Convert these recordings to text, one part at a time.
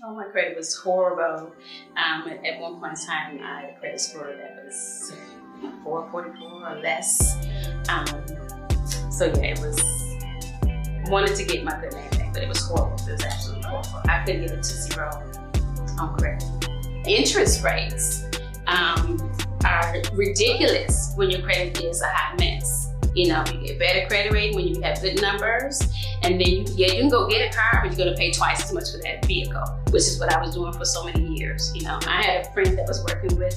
Oh, my credit was horrible. At one point in time, I had a credit score that was 444 or less. So yeah, it was, wanted to get my good name back, but it was horrible. It was absolutely horrible. I couldn't get it to 0 on credit. Interest rates are ridiculous when your credit is a hot mess. You know, you get better credit rating when you have good numbers, and then you can go get a car, but you're gonna pay twice as much for that vehicle, which is what I was doing for so many years. You know, I had a friend that was working with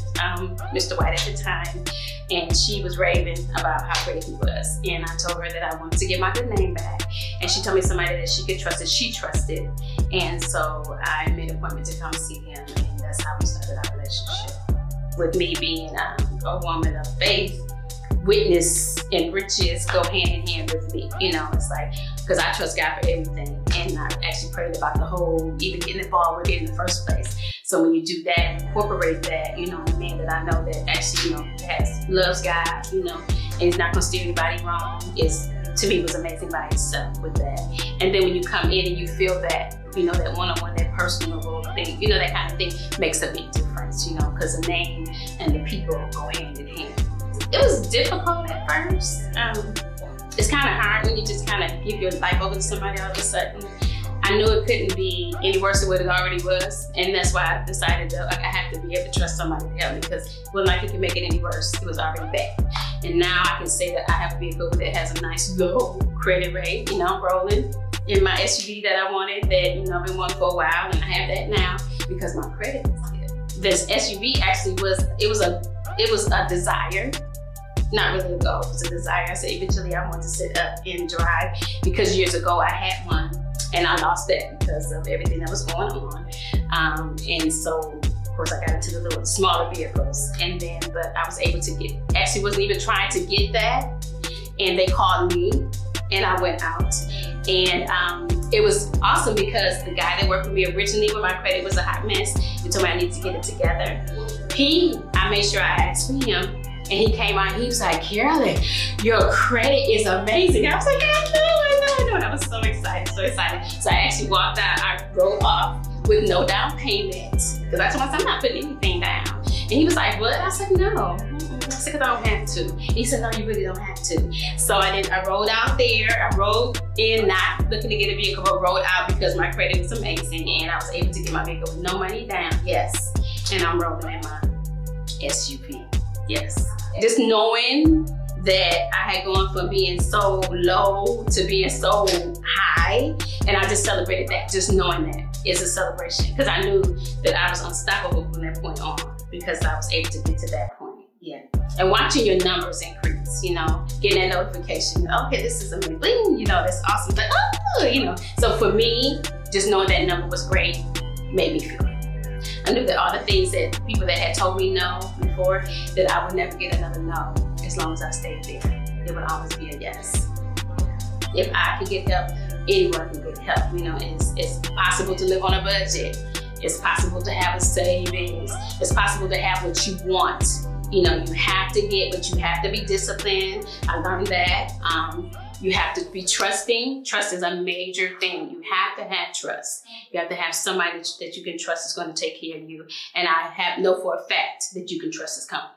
Mr. White at the time, and she was raving about how great he was. And I told her that I wanted to get my good name back, and she told me somebody that she could trust, that she trusted. And so I made an appointment to come see him, and that's how we started our relationship. With me being a woman of faith, witness and riches go hand in hand with me. You know, it's like, because I trust God for everything. And I actually prayed about the whole, even getting involved with it in the first place. So when you do that, incorporate that, you know, a man that I know that actually, you know, loves God, you know, and he's not gonna steer anybody wrong, is, to me, was amazing by itself with that. And then when you come in and you feel that, you know, that one-on-one, that personal thing, you know, that kind of thing makes a big difference, you know, because the name and the people go hand in hand. It was difficult at first. It's kind of hard when you just kind of give your life over to somebody all of a sudden. I knew it couldn't be any worse than what it already was, and that's why I decided that I have to be able to trust somebody to help me, because it wasn't like it could make it any worse. It was already bad. And now I can say that I have a vehicle that has a nice low credit rate. You know, I'm rolling in my SUV that I wanted, that, you know, I've been wanting for a while, and I have that now because my credit is good. This SUV actually was a desire. Not really a goal, it was a desire. I said eventually I want to sit up and drive, because years ago I had one and I lost that because of everything that was going on. And so, of course, I got into the little smaller vehicles, and then, but I was able to get, actually wasn't even trying to get that, and they called me and I went out. And it was awesome because the guy that worked with me originally when my credit was a hot mess, he told me I need to get it together. I made sure I asked for him. And he came out, he was like, Carolyn, your credit is amazing. I was like, I know. And I was so excited, so excited. So I actually walked out, I drove off with no down payment. Because I told myself, I'm not putting anything down. And he was like, what? I said, no. I said, because I don't have to. And he said, no, you really don't have to. So I rode out there. I rode in, not looking to get a vehicle, but rode out because my credit was amazing. And I was able to get my vehicle with no money down. Yes. And I'm rolling in my SUV. Yes. Just knowing that I had gone from being so low to being so high, and I just celebrated that. Just knowing that is a celebration, because I knew that I was unstoppable from that point on, because I was able to get to that point. Yeah. And watching your numbers increase, you know, getting that notification, okay, this is amazing, you know, that's awesome. But oh, you know, so for me, just knowing that number was great made me feel good. I knew that all the things that people that had told me no before, that I would never get another no as long as I stayed there. It would always be a yes. If I could get help, anyone can get help. You know, it's possible to live on a budget. It's possible to have a savings. It's possible to have what you want. You know, you have to get, but you have to be disciplined. I learned that. You have to be trusting. Trust is a major thing. You have to have trust. You have to have somebody that you can trust is going to take care of you. And I know for a fact that you can trust is coming.